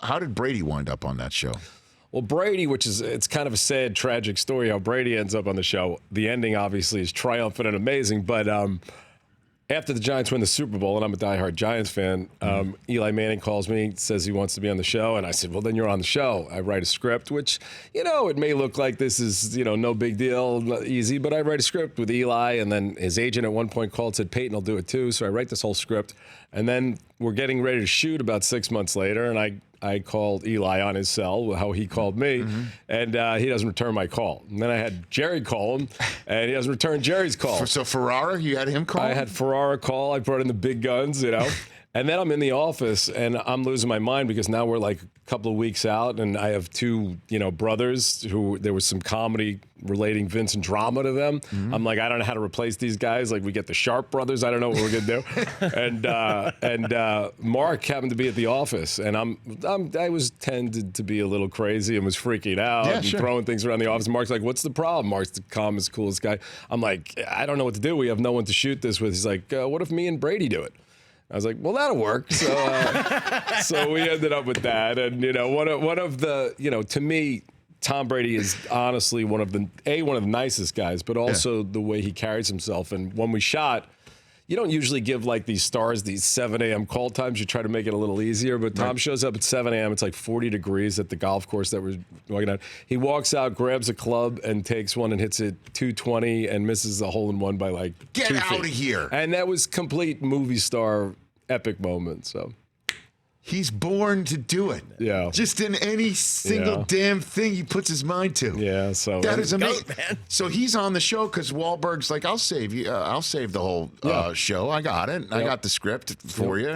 how did Brady wind up on that show? Well, Brady, it's kind of a sad, tragic story how Brady ends up on the show. The ending, obviously, is triumphant and amazing. But after the Giants win the Super Bowl, and I'm a diehard Giants fan, Eli Manning calls me, says he wants to be on the show. And I said, well, then you're on the show. I write a script, which, it may look like this is, no big deal, easy. But I write a script with Eli. And then his agent at one point called, said, Peyton will do it too. So I write this whole script. And then we're getting ready to shoot about 6 months later. And I called Eli on his cell, how he called me, and he doesn't return my call. And then I had Jerry call him, and he doesn't return Jerry's call. So Ferrara, you had him call? I had Ferrara call. I brought in the big guns, And then I'm in the office, and I'm losing my mind because now we're like a couple of weeks out, and I have two, brothers who there was some comedy relating Vince and drama to them. I'm like, I don't know how to replace these guys. Like, we get the Sharp brothers. I don't know what we're gonna do. and Mark happened to be at the office, and I was tended to be a little crazy and was freaking out and throwing things around the office. Mark's like, "What's the problem?" Mark's the calmest, coolest guy. I'm like, I don't know what to do. We have no one to shoot this with. He's like, what if me and Brady do it? I was like, well, that'll work. So we ended up with that. And, one of the, to me, Tom Brady is honestly one of the nicest guys, but also the way he carries himself. And when we shot, you don't usually give like these stars these 7 a.m. call times. You try to make it a little easier. But Tom shows up at 7 a.m. It's like 40 degrees at the golf course that we're walking out. He walks out, grabs a club, and takes one and hits it 220 and misses the hole in one by like 2 feet. Get out of here. And that was complete movie star epic moment. So he's born to do it. Yeah. Just in any single damn thing he puts his mind to. Yeah. So that is amazing. Man. So he's on the show because Wahlberg's like, I'll save you. I'll save the whole show. I got it. I got the script for you.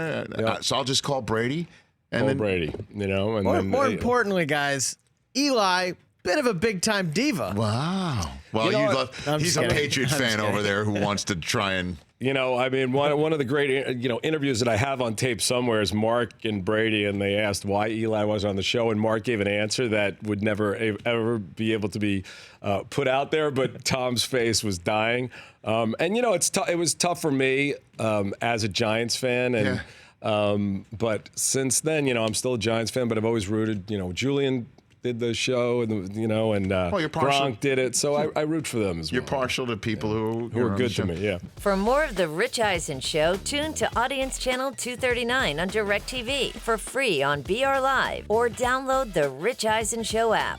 So I'll just call Brady. And then Brady. And more importantly, guys, Eli, bit of a big time diva. Wow. Well, he's a Patriot fan over there who wants to try and. One of the great, interviews that I have on tape somewhere is Mark and Brady, and they asked why Eli was on the show, and Mark gave an answer that would never, ever be able to be put out there, but Tom's face was dying. It was tough for me as a Giants fan, and but since then, I'm still a Giants fan, but I've always rooted, Julian did the show, and Gronk did it, so I root for them as well. You're partial to people who are good to me, yeah. For more of The Rich Eisen Show, tune to Audience Channel 239 on DirecTV for free on BR Live, or download the Rich Eisen Show app.